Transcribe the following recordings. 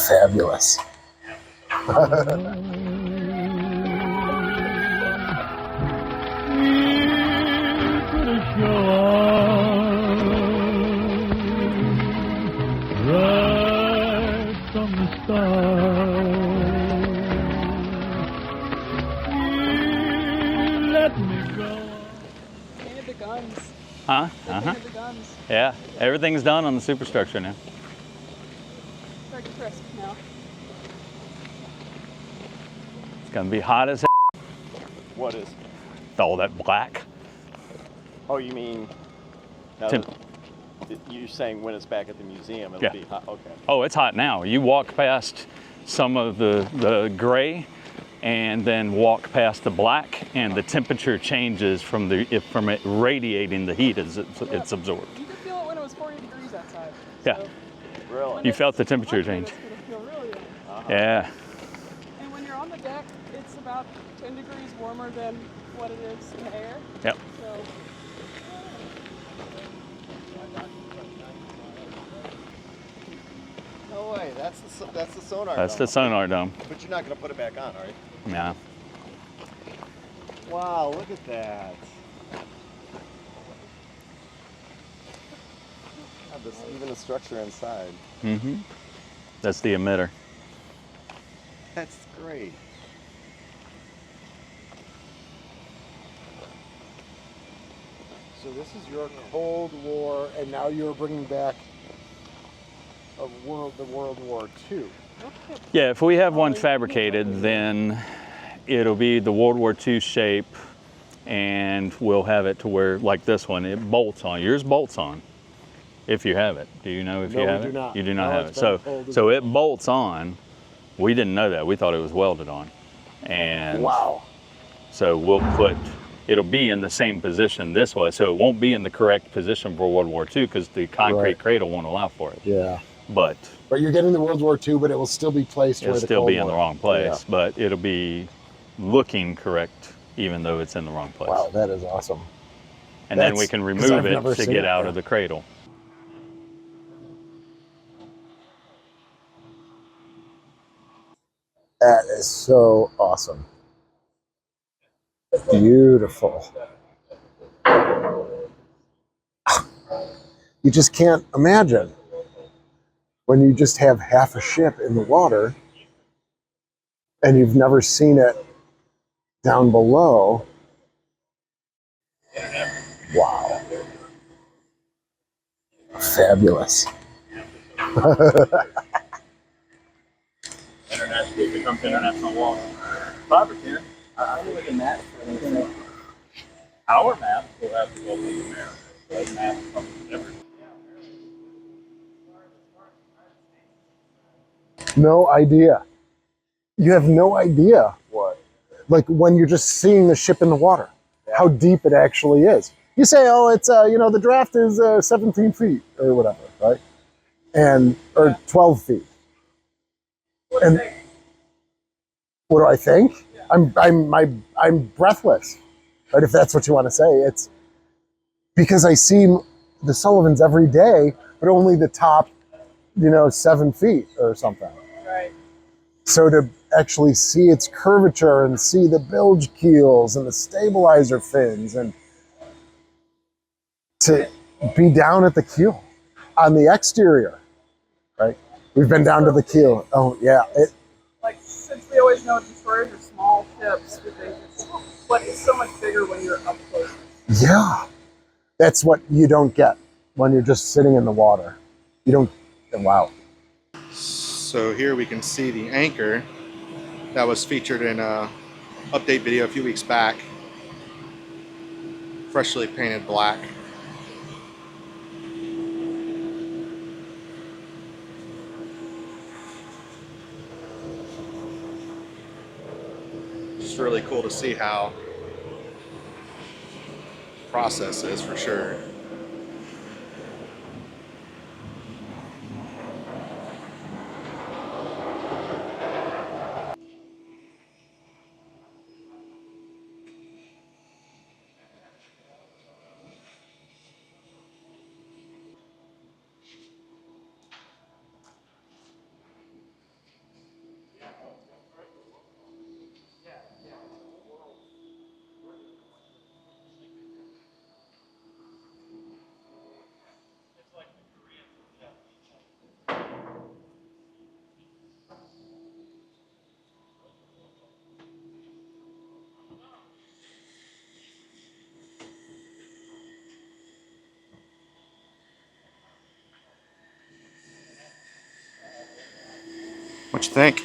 Fabulous. Huh? Uh-huh. Yeah, everything's done on the superstructure now. Very crisp now. It's gonna be hot as hell. What is? All that black. Oh, you mean now you're saying when it's back at the museum, it'll be hot? Okay. Oh, it's hot now. You walk past some of the gray and then walk past the black, and the temperature changes from it radiating the heat as it's absorbed. You could feel it when it was 40 degrees outside. Yeah. So really? You felt the temperature change. It's gonna feel really good. Yeah. And when you're on the deck, it's about 10 degrees warmer than what it is in the air. Yep. So, No way. That's the sonar. That's dome. the sonar dome. But you're not going to put it back on, are you? Yeah. Wow, look at that. God, even the structure inside. Mm-hmm. That's the emitter. That's great. So this is your Cold War, and now you're bringing back the World War II. Yeah, if we have one fabricated, then it'll be the World War II shape, and we'll have it to where, like this one, it bolts on. Yours bolts on, if you have it. Do you know if you have it? No, we do not. You do not No, have it. So it bolts on. We didn't know that. We thought it was welded on. And wow. So it'll be in the same position this way. So it won't be in the correct position for World War II because the concrete cradle won't allow for it. Yeah. But you're getting the World War II, but it will still be placed where the It'll still Cold be in War. the wrong place, Yeah. but it'll be looking correct even though it's in the wrong place. Wow, that is awesome. And then we can remove it to get out of the cradle. That is so awesome. Beautiful. You just can't imagine when you just have half a ship in the water and you've never seen it down below. Wow. Fabulous. It becomes international law. 5 or 10. I'm looking at our map will have to go with America. The map from every. No idea. You have no idea. What? Like when you're just seeing the ship in the water, how deep it actually is. You say, oh, it's, the draft is 17 feet or whatever, right? Or 12 feet. And what do I think? I'm breathless, right? If that's what you want to say. It's because I see the Sullivans every day, but only the top, 7 feet or something. right. So to actually see its curvature and see the bilge keels and the stabilizer fins and to be down at the keel on the exterior, right? We've been down to the keel. Oh yeah. Since we always know destroyers are small ships, but it's so much bigger when you're up close. Yeah. That's what you don't get when you're just sitting in the water. You don't, wow. So here we can see the anchor that was featured in a update video a few weeks back. Freshly painted black. It's really cool to see how the process is for sure. What you think?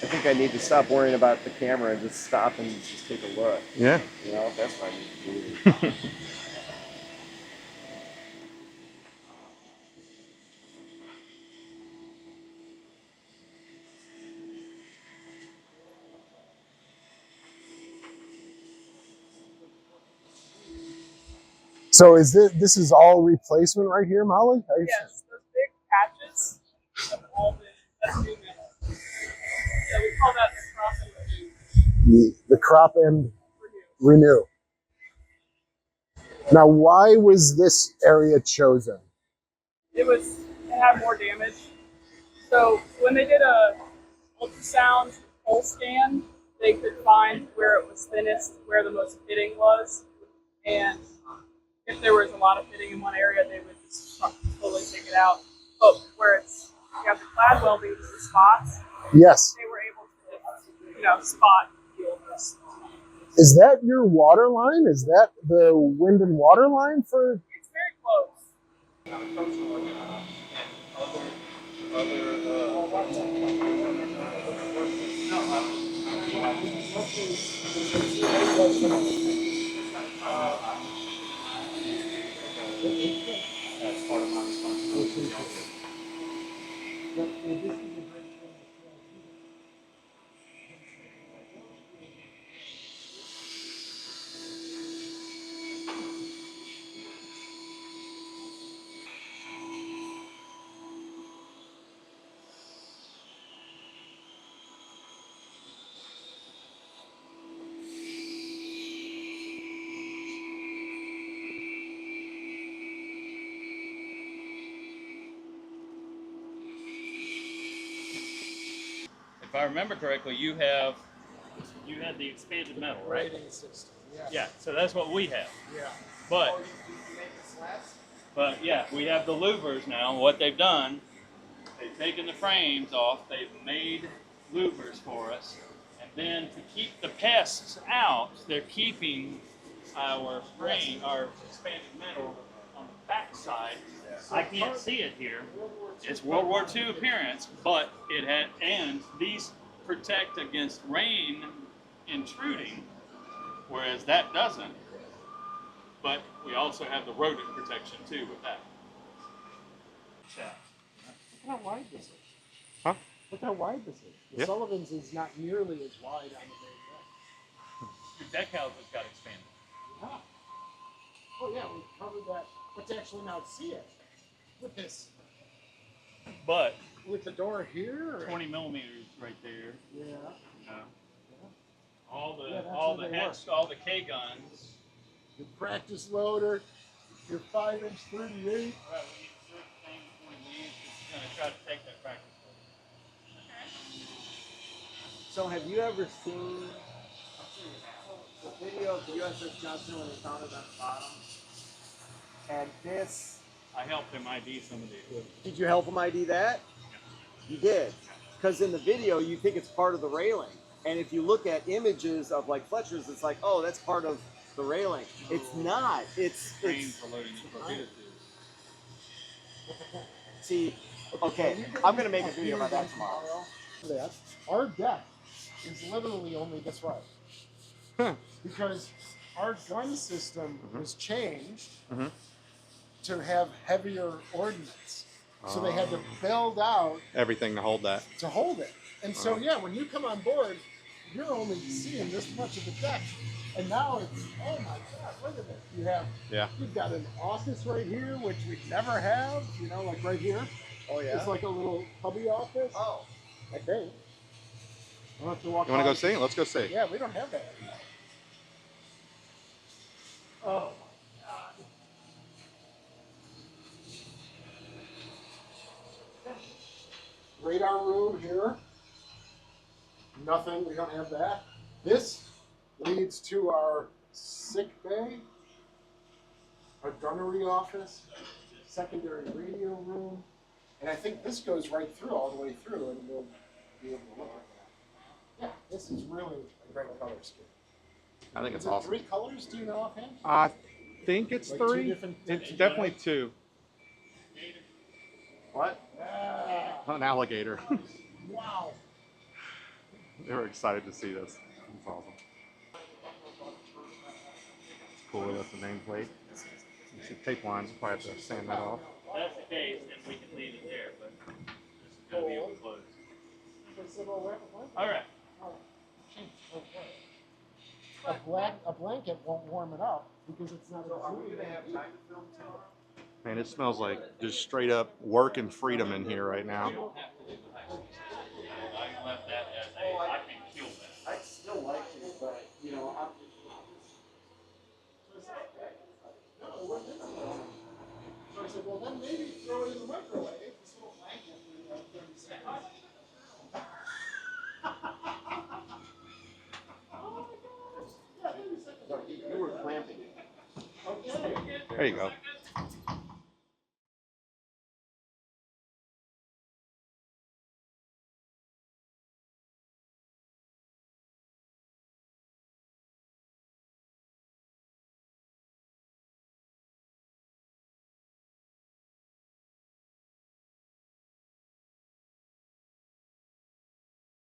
I think I need to stop worrying about the camera and just stop and just take a look. Yeah. You know, that's what I need to do. So is this is all replacement right here, Molly? Yes, those big patches have all been, that's new metal. So we call that the crop and renew. The crop and renew. Now, why was this area chosen? It had more damage. So when they did a ultrasound pole scan, they could find where it was thinnest, where the most pitting was, and if there was a lot of pitting in one area, they would just totally take it out. But where you have the clad welding, the spots, Yes. they were able to, spot heal this. Is that your water line? Is that the wind and water line for? It's very close. If I remember correctly, you had the expanded metal, right? Rating system. Yeah, so that's what we have. Yeah. But yeah, we have the louvers now. What they've done, they've taken the frames off, they've made louvers for us, and then to keep the pests out, they're keeping our frame, our expanded metal on the back side. I can't see it here. It's World War II appearance, but and these protect against rain intruding, whereas that doesn't. But we also have the rodent protection too with that. Look how wide this is. Huh? Look how wide this is. The Yeah. Sullivans is not nearly as wide on the main deck. Your deck houses got expanded. Yeah. Oh yeah, we covered that. But to actually now see it with this, But with the door here. 20 millimeters right there. Yeah. All the Yeah, that's all where the they heads, all the K guns. Your practice loader, your 5-inch 38. All right, we need certain things before we leave. Just gonna try to take that practice. So have you ever seen the video of the USS Johnson when they found it on the bottom? And this, I helped him ID some of the equipment. did you help him ID that? You did. Because in the video, you think it's part of the railing. And if you look at images of like Fletcher's, it's like, oh, that's part of the railing. It's not. It's Frames for loading the torpedo tubes. see, okay, I'm going to make a video about that tomorrow. That our deck is literally only this wide. Because our gun system was changed to have heavier ordnance. So they had to build out Everything to hold that. to hold it. And so, yeah, when you come on board, you're only seeing this much of the deck. And now it's, oh my God, look at this. You've got an office right here, which we never have, like right here. Oh, yeah? It's like a little hubby office. Oh. I think. I'll have to walk You want to go by. see? Let's go see. Yeah, we don't have that. Oh. Radar room here. Nothing, we don't have that. This leads to our sick bay, our gunnery office, secondary radio room, and I think this goes right through, all the way through, and we'll be able to look at that. Yeah, this is really a great color scheme. I think it's Is it awesome. 3 colors, do you know offhand? I think it's Like 2 3. different- It's definitely 2. What? Yeah. an alligator. Wow. They were excited to see this. It's awesome. It's cool with the nameplate. You see tape lines, we'll probably have to sand that off. If that's the case, then we can leave it there, but this is going to be overclosed. All right. A blanket won't warm it up because it's not. So are we gonna have time to film tomorrow? Man, it smells like just straight up work and freedom in here right now. I left that as I can kill that. I'd still like to, but you know, I'm. So I said, well, then maybe throw it in the microwave. This little blanket for 30 seconds. You were clamping. There you go.